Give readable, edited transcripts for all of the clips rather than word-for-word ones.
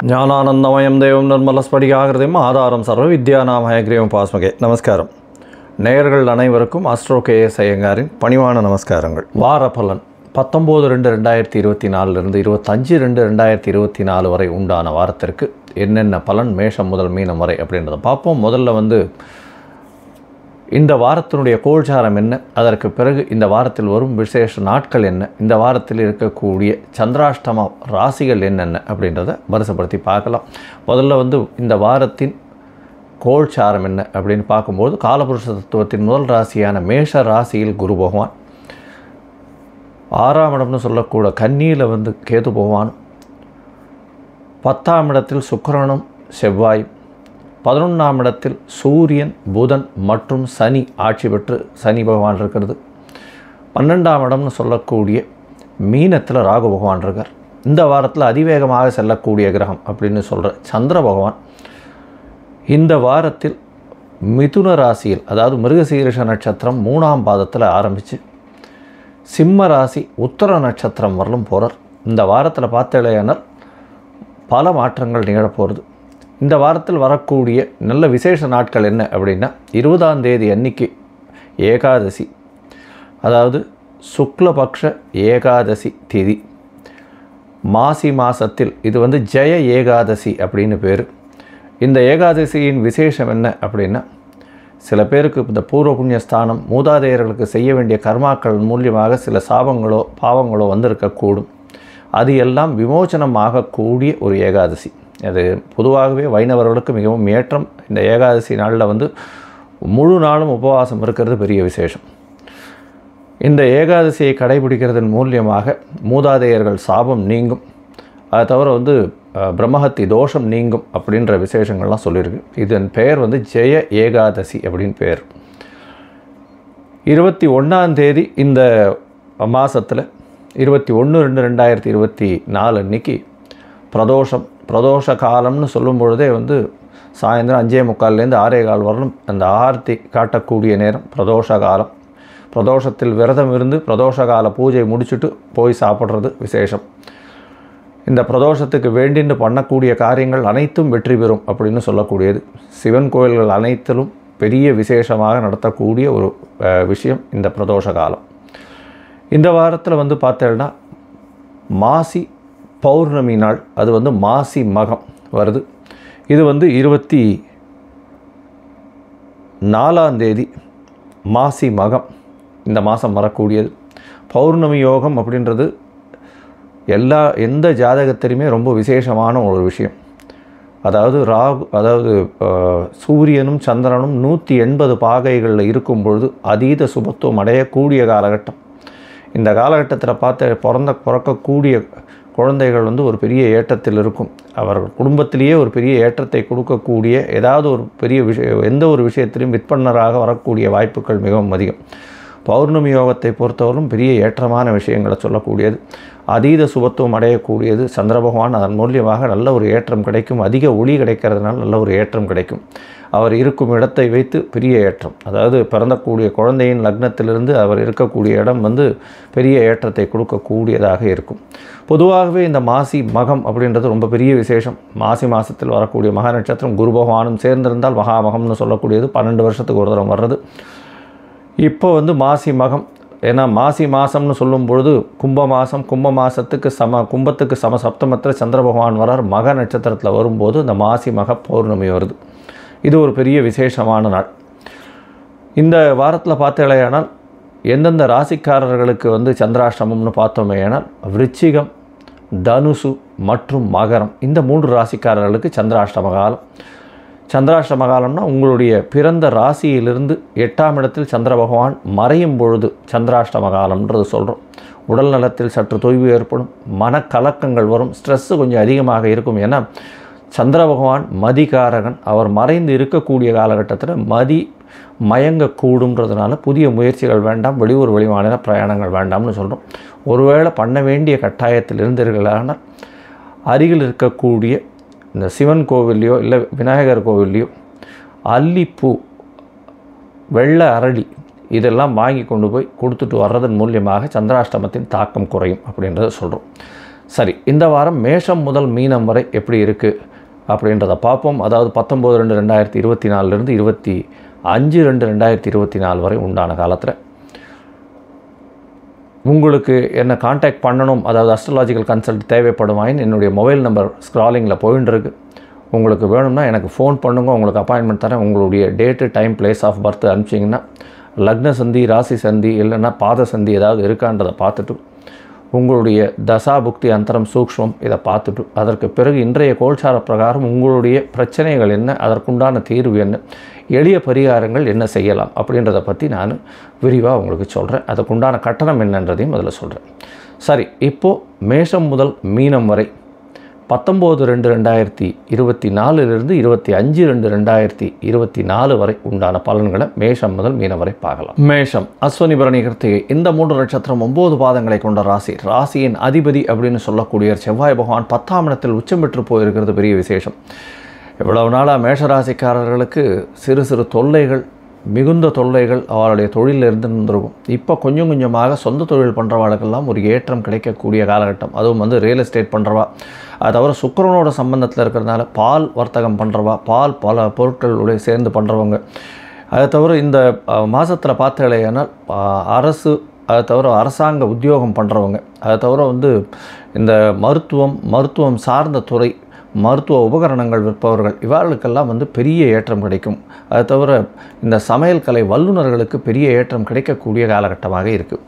ஞானானந்தமயம் தேவம் நிர்மலஸ்படிகாகிருதியும் ஆதாரம் சர்வ வித்யாநாம ஹயக்ரீவம் பாஸ்மகே. நமஸ்காரம். நேயர்கள் அனைவருக்கும் ஆஸ்ட்ரோ கேஎஸ் ஐயங்காரின் பணிவான நமஸ்காரங்கள். வார பலன் 19/2/2024 25/2/2024 வரை உண்டான வாரத்திற்கு என்னென்ன பலன் மேஷம் முதல் மீனம் வரை அப்படின்றத பார்ப்போம். முதல்ல இந்த வாரத்தினுடைய கோல்சாரம் என்ன, அதற்கு பிறகு இந்த வாரத்தில் வரும் விசேஷ நாட்கள் என்ன, இந்த வாரத்தில் இருக்கக்கூடிய சந்திராஷ்டம ராசிகள் என்னென்ன அப்படின்றத வரிசைப்படுத்தி பார்க்கலாம். முதல்ல இந்த வாரத்தின் கோல்சாரம் என்ன அப்படின்னு பார்க்கும்போது, காலபுருஷ தத்துவத்தின் முதல் ராசியான மேஷ ராசியில் குரு பகவான், 6ஆம் இடம்னு சொல்லக்கூட கன்னியில் கேது பகவானும், 10ஆம் இடத்தில் சுக்கிரனும் செவ்வாயும், 11ஆம் இடத்தில் சூரியன் புதன் மற்றும் சனி ஆட்சி பெற்று சனி பகவான் இருக்கிறது. 12ஆம் இடம்னு சொல்லக்கூடிய மீனத்தில் ராகு பகவான் இருக்கார். இந்த வாரத்தில் அதிவேகமாக செல்லக்கூடிய கிரகம் அப்படின்னு சொல்கிற சந்திர பகவான் இந்த வாரத்தில் மிதுன ராசியில், அதாவது மிருகசீரிஷ நட்சத்திரம் 3ஆம் பாதத்தில் ஆரம்பித்து சிம்ம ராசி உத்தர நட்சத்திரம் வரலும் போகிறார். இந்த வாரத்தில் பார்த்தேனால் பல மாற்றங்கள் நிகழப்போகிறது. இந்த வாரத்தில் வரக்கூடிய நல்ல விசேஷ நாட்கள் என்ன அப்படின்னா, 20ஆம் தேதி அன்னைக்கு ஏகாதசி, அதாவது சுக்லபக்ஷ ஏகாதசி திதி, மாசி மாதத்தில் இது ஜெய ஏகாதசி அப்படின்னு பேர். இந்த ஏகாதசியின் விசேஷம் என்ன அப்படின்னா, சில பேருக்கு இந்த பூர்வ புண்ணியஸ்தானம் மூதாதையர்களுக்கு செய்ய வேண்டிய கர்மாக்கள் மூலியமாக சில சாபங்களோ பாவங்களோ வந்திருக்கக்கூடும். அது எல்லாம் விமோசனம் ஆகக்கூடிய ஒரு ஏகாதசி. அது பொதுவாகவே வைணவர்களுக்கு மிகவும் ஏற்றம். இந்த ஏகாதசி நாளில் முழு நாளும் உபவாசம் இருக்கிறது பெரிய விசேஷம். இந்த ஏகாதசியை கடைபிடிக்கிறதன் மூலியமாக மூதாதையர்கள் சாபம் நீங்கும். அதை தவிர பிரம்மஹத்தி தோஷம் நீங்கும் அப்படின்ற விசேஷங்கள்லாம் சொல்லியிருக்கு. இதன் பெயர் ஜெய ஏகாதசி அப்படின்னு பெயர். 21ஆம் தேதி இந்த மாதத்தில் 21/2/2024 அன்னைக்கு பிரதோஷ காலம்னு சொல்லும் பொழுதே சாயந்தரம் 5:45 6:15 வரலும் அந்த ஆர்த்தி காட்டக்கூடிய நேரம் பிரதோஷ காலம். பிரதோஷத்தில் விரதம் இருந்து பிரதோஷ கால பூஜை முடிச்சுட்டு போய் சாப்பிட்றது விசேஷம். இந்த பிரதோஷத்துக்கு வேண்டின்னு பண்ணக்கூடிய காரியங்கள் அனைத்தும் வெற்றி பெறும் அப்படின்னு சொல்லக்கூடியது. சிவன் கோயில்கள் அனைத்திலும் பெரிய விசேஷமாக நடத்தக்கூடிய ஒரு விஷயம் இந்த பிரதோஷ காலம். இந்த வாரத்தில் பார்த்தேன்னா மாசி பௌர்ணமி நாள், அது மாசி மகம் வருது. இது 24ஆம் தேதி மாசி மகம் இந்த மாதம் வரக்கூடியது. பௌர்ணமி யோகம் அப்படின்றது எந்த ஜாதகத்திலுமே ரொம்ப விசேஷமான ஒரு விஷயம். அதாவது சூரியனும் சந்திரனும் 180 பாகைகளில் இருக்கும் பொழுது அதீத சுபத்துவம் அடையக்கூடிய காலகட்டம். இந்த காலகட்டத்தில் பிறக்கக்கூடிய குழந்தைகள் ஒரு பெரிய ஏற்றத்தில் இருக்கும். அவர்கள் குடும்பத்திலேயே ஒரு பெரிய ஏற்றத்தை கொடுக்கக்கூடிய ஏதாவது ஒரு பெரிய எந்த ஒரு விஷயத்திலையும் விற்பனராக வரக்கூடிய வாய்ப்புகள் மிகவும் அதிகம். பௌர்ணமி யோகத்தை பொறுத்தவரையும் பெரிய ஏற்றமான விஷயங்களை சொல்லக்கூடியது. அதீத சுபத்துவம் அடையக்கூடியது. சந்திர பகவான் அதன் மூலியமாக நல்ல ஒரு ஏற்றம் கிடைக்கும். அதிக ஒளி கிடைக்கிறதுனால நல்ல ஒரு ஏற்றம் கிடைக்கும். அவர் இருக்கும் இடத்தை வைத்து பெரிய ஏற்றம், அதாவது பிறந்தக்கூடிய குழந்தையின் லக்னத்திலிருந்து அவர் இருக்கக்கூடிய இடம் பெரிய ஏற்றத்தை கொடுக்கக்கூடியதாக இருக்கும். பொதுவாகவே இந்த மாசி மகம் அப்படின்றது ரொம்ப பெரிய விசேஷம். மாசி மாதத்தில் வரக்கூடிய மகா நட்சத்திரம் குரு பகவானும் சேர்ந்திருந்தால் மகாமகம்னு சொல்லக்கூடியது 12 வருஷத்துக்கு ஒரு தரம் வர்றது. இப்போ மாசி மகம், ஏன்னா மாசி மாதம்னு சொல்லும் பொழுது கும்ப மாதத்துக்கு கும்பத்துக்கு சம சப்தமத்தில் சந்திர பகவான் வரார். மக நட்சத்திரத்தில் வரும்போது இந்த மாசி மக பௌர்ணமி வருது. இது ஒரு பெரிய விசேஷமான நாள். இந்த வாரத்தில் பார்த்தேனால் எந்தெந்த ராசிக்காரர்களுக்கு சந்திராஷ்டமம்னு பார்த்தோமே ஆனால், விருச்சிகம், தனுசு மற்றும் மகரம், இந்த 3 ராசிக்காரர்களுக்கு சந்திராஷ்டம காலம். சந்திராஷ்டம காலம்னா உங்களுடைய பிறந்த ராசியிலிருந்து 8ஆம் இடத்தில் சந்திர பகவான் மறையும் பொழுது சந்திராஷ்டம காலம்ன்றது சொல்கிறோம். உடல் நலத்தில் சற்று தொய்வு ஏற்படும், மனக்கலக்கங்கள் வரும், ஸ்ட்ரெஸ்ஸு கொஞ்சம் அதிகமாக இருக்கும். ஏன்னா சந்திர பகவான் மதிகாரகன். அவர் மறைந்து இருக்கக்கூடிய காலகட்டத்தில் மதி மயங்கக்கூடுன்றதுனால புதிய முயற்சிகள் வேண்டாம், வெளியூர் வெளிமாநில பிரயாணங்கள் வேண்டாம்னு சொல்கிறோம். ஒருவேளை பண்ண வேண்டிய கட்டாயத்தில் இருந்தீர்களானால் அருகில் இருக்கக்கூடிய இந்த சிவன் கோவில்லையோ இல்லை விநாயகர் கோவில்லையோ அல்லிப்பூ, வெள்ளை அரளி இதெல்லாம் வாங்கி கொண்டு போய் கொடுத்துட்டு வர்றதன் மூலியமாக சந்திராஷ்டமத்தின் தாக்கம் குறையும் அப்படின்றத சொல்கிறோம். சரி, இந்த வாரம் மேஷம் முதல் மீனம் வரை எப்படி இருக்குது அப்படின்றத பார்ப்போம். அதாவது 19/2/2024 25/2/2024 வரை உண்டான காலத்தில் உங்களுக்கு என்ன காண்டாக்ட் பண்ணணும், அதாவது அஸ்ட்ராலாஜிக்கல் கன்சல்ட் தேவைப்படுமாயின் என்னுடைய மொபைல் நம்பர் ஸ்க்ராலிங்கில் போயின்னு இருக்கு. உங்களுக்கு வேணும்னா எனக்கு ஃபோன் பண்ணுங்க, உங்களுக்கு அப்பாயின்மெண்ட் தரேன். உங்களுடைய date, time, place of birth அனுப்பிச்சிங்கன்னா லக்ன சந்தி, ராசி சந்தி இல்லைன்னா பாத சந்தி ஏதாவது இருக்கான்றதை பார்த்துட்டு உங்களுடைய தசா புக்தி அந்தரம் சூக்ஷ்மம் இதை பார்த்துட்டு அதற்கு பிறகு இன்றைய கோல்சார பிரகாரம் உங்களுடைய பிரச்சனைகள் என்ன, அதற்குண்டான தீர்வு என்ன, எளிய பரிகாரங்கள் என்ன செய்யலாம் அப்படின்றத பற்றி நான் விரிவாக உங்களுக்கு சொல்கிறேன். அதுக்குண்டான கட்டணம் என்னன்றதையும் அதில் சொல்கிறேன். சரி, இப்போது மேஷம் முதல் மீனம் வரை 19/2/2024 25/2/2024 வரை உண்டான பலன்களை மேஷம் முதல் மீனம் வரை பார்க்கலாம். மேஷம், அஸ்வினி, பரணி, கிருத்திகை இந்த 3 நட்சத்திரம் 9 பாதங்களை கொண்ட ராசி. ராசியின் அதிபதி அப்படின்னு சொல்லக்கூடிய செவ்வாய் பகவான் 10ஆம் இடத்தில் உச்சம் பெற்று போயிருக்கிறது பெரிய விசேஷம். இவ்வளவு நாளாக மேஷராசிக்காரர்களுக்கு சிறு சிறு தொல்லைகள், மிகுந்த தொல்லைகள் அவருடைய தொழிலில் இருந்துருக்கும். இப்போ கொஞ்சம் கொஞ்சமாக சொந்த தொழில் பண்ணுறவாளுக்கெல்லாம் ஒரு ஏற்றம் கிடைக்கக்கூடிய காலகட்டம். அதுவும் ரியல் எஸ்டேட் பண்ணுறவா, அது தவிர சுக்கிரனோட சம்பந்தத்தில் இருக்கிறதுனால பால் வர்த்தகம் பண்ணுறவா, பால் பல பொருட்களுடைய சேர்ந்து பண்ணுறவங்க, அதை தவிர இந்த மாதத்தில் பார்த்தாலேயானால் அரசு, அதை தவிர அரசாங்க உத்தியோகம் பண்ணுறவங்க, அதை தவிர இந்த மருத்துவம் சார்ந்த துறை, மருத்துவ உபகரணங்கள் விற்பவர்கள் இவர்களுக்கெல்லாம் பெரிய ஏற்றம் கிடைக்கும். அதை தவிர இந்த சமையல் கலை வல்லுநர்களுக்கு பெரிய ஏற்றம் கிடைக்கக்கூடிய காலகட்டமாக இருக்குது.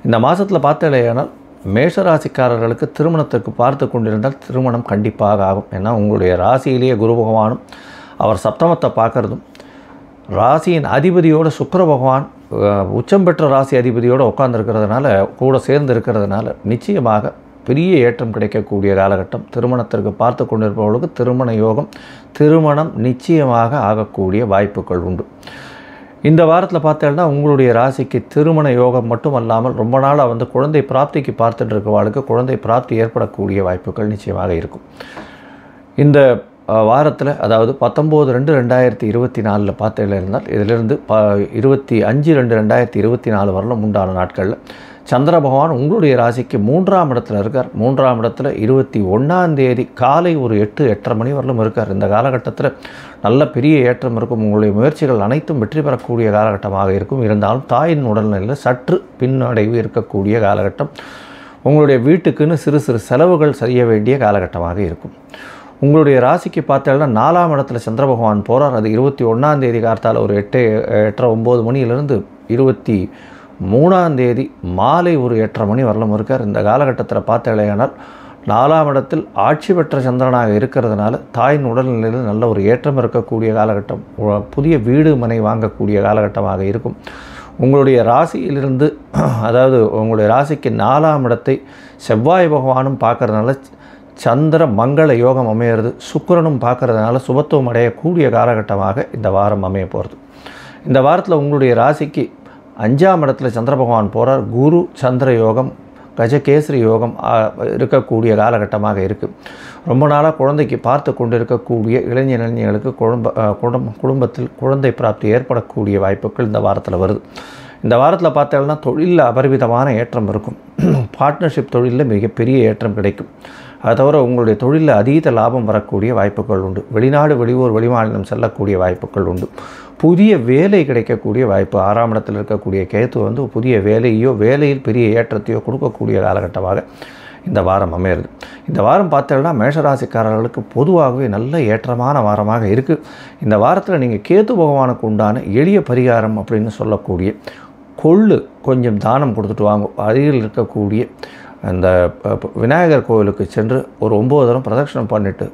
இந்த மாதத்தில் பார்த்தாலேயானால் மேஷராசிக்காரர்களுக்கு திருமணத்திற்கு பார்த்து கொண்டிருந்தால் திருமணம் கண்டிப்பாக ஆகும். ஏன்னா உங்களுடைய ராசியிலேயே குரு பகவானும் அவர் சப்தமத்தை பார்க்குறதும், ராசியின் அதிபதியோடு சுக்கிர பகவான் உச்சம் பெற்ற ராசி அதிபதியோடு உட்கார்ந்துருக்கிறதுனால, கூட சேர்ந்து இருக்கிறதுனால நிச்சயமாக பெரிய ஏற்றம் கிடைக்கக்கூடிய காலகட்டம். திருமணத்திற்கு பார்த்து கொண்டிருப்பவர்களுக்கு திருமண யோகம், திருமணம் நிச்சயமாக ஆகக்கூடிய வாய்ப்புகள் உண்டு. இந்த வாரத்தில் பார்த்தேன்னா உங்களுடைய ராசிக்கு திருமண யோகம் மட்டும் அல்லாமல் ரொம்ப நாளாக குழந்தை பிராப்திக்கு பார்த்துட்டு இருக்கிறவர்களுக்கு குழந்தை பிராப்தி ஏற்படக்கூடிய வாய்ப்புகள் நிச்சயமாக இருக்கும். இந்த வாரத்தில் அதாவது 19/2/2024 பார்த்ததில் இருந்தால் இதிலிருந்து 25/2/2024 வரலும் உண்டான நாட்களில் சந்திர பகவான் உங்களுடைய ராசிக்கு 3ஆம் இடத்துல இருக்கார். 3ஆம் இடத்துல 21ஆம் தேதி காலை ஒரு 8-8:30 மணி வரலும் இருக்கார். இந்த காலகட்டத்தில் நல்ல பெரிய ஏற்றம் இருக்கும். உங்களுடைய முயற்சிகள் அனைத்தும் வெற்றி பெறக்கூடிய காலகட்டமாக இருக்கும். இருந்தாலும் தாயின் உடல்நிலையில் சற்று பின்னடைவு இருக்கக்கூடிய காலகட்டம். உங்களுடைய வீட்டுக்குன்னு சிறு சிறு செலவுகள் செய்ய வேண்டிய காலகட்டமாக இருக்கும். உங்களுடைய ராசிக்கு பார்த்தீங்கன்னா 4ஆம் இடத்துல சந்திர பகவான் போகிறார். அது 21ஆம் தேதி கார்த்தால் ஒரு 8-8:30-9 மணியிலிருந்து 23ஆம் தேதி மாலை ஒரு 8:30 மணி வரலும் இருக்கார். இந்த காலகட்டத்தில் பார்த்தீங்கன்னா 4ஆம் இடத்தில் ஆட்சி பெற்ற சந்திரனாக இருக்கிறதுனால தாயின் உடல்நிலையில் நல்ல ஒரு ஏற்றம் இருக்கக்கூடிய காலகட்டம். புதிய வீடு மனை வாங்கக்கூடிய காலகட்டமாக இருக்கும். உங்களுடைய ராசியிலிருந்து, அதாவது உங்களுடைய ராசிக்கு 4ஆம் இடத்தை செவ்வாய் பகவானும் பார்க்கறதுனால சந்திர மங்கள யோகம் அமையிறது, சுக்கிரனும் பார்க்கறதுனால சுபத்துவம் அடையக்கூடிய காலகட்டமாக இந்த வாரம் அமைய போகிறது. இந்த வாரத்தில் உங்களுடைய ராசிக்கு 5ஆம் இடத்துல சந்திர பகவான் போகிறார். குரு சந்திர யோகம், கஜகேசரி யோகம் இருக்கக்கூடிய காலகட்டமாக இருக்குது. ரொம்ப நாளாக குழந்தைக்கு பார்த்து கொண்டு இருக்கக்கூடிய இளைஞர்களுக்கு குடும்பத்தில் குழந்தை பிராப்தி ஏற்படக்கூடிய வாய்ப்புகள் இந்த வாரத்தில் வருது. இந்த வாரத்தில் பார்த்தோம்னா தொழிலில் அபரிவிதமான ஏற்றம் இருக்கும். பார்ட்னர்ஷிப் தொழிலில் மிகப்பெரிய ஏற்றம் கிடைக்கும். அது தவிர உங்களுடைய தொழிலில் அதீத லாபம் வரக்கூடிய வாய்ப்புகள் உண்டு. வெளிநாடு, வெளியூர், வெளிமாநிலம் செல்லக்கூடிய வாய்ப்புகள் உண்டு. புதிய வேலை கிடைக்கக்கூடிய வாய்ப்பு. 6ஆம் இடத்தில் இருக்கக்கூடிய கேத்து புதிய வேலையோ வேலையில் பெரிய ஏற்றத்தையோ கொடுக்கக்கூடிய காலகட்டமாக இந்த வாரம் அமையிறது. இந்த வாரம் பார்த்தோம்னா மேஷராசிக்காரர்களுக்கு பொதுவாகவே நல்ல ஏற்றமான வாரமாக இருக்குது. இந்த வாரத்தில் நீங்கள் கேத்து பகவானுக்கு உண்டான எளிய பரிகாரம் அப்படின்னு சொல்லக்கூடிய கொள்ளு கொஞ்சம் தானம் கொடுத்துட்டு வாங்க. அருகில் இருக்கக்கூடிய அந்த விநாயகர் கோவிலுக்கு சென்று ஒரு 9 தரம் பிரதட்சணம் பண்ணிவிட்டு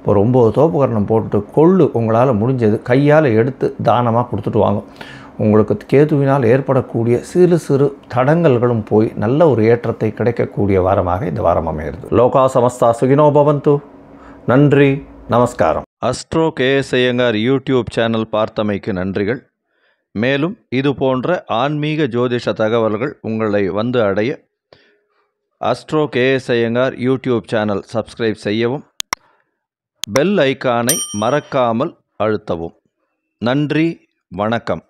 ஒரு 9 தோப்புக்கரணம் போட்டுட்டு கொள்ளு உங்களால் முடிஞ்சது கையால் எடுத்து தானமாக கொடுத்துட்டு வாங்க. உங்களுக்கு கேதுவினால் ஏற்படக்கூடிய சிறு சிறு தடங்கல்களும் போய் நல்ல ஒரு ஏற்றத்தை கிடைக்கக்கூடிய வாரமாக இந்த வாரம் அமைகிறது. லோகா சமஸ்தா சுகினோ பவந்து. நன்றி, நமஸ்காரம். Astro KS Iyengar YouTube channel பார்த்தமைக்கு நன்றிகள். மேலும் இது போன்ற ஆன்மீக ஜோதிஷ தகவல்கள் உங்களை அடைய Astro KS Iyengar YouTube channel subscribe செய்யவும், பெல் ஐக்கானை மறக்காமல் அழுத்தவும். நன்றி, வணக்கம்.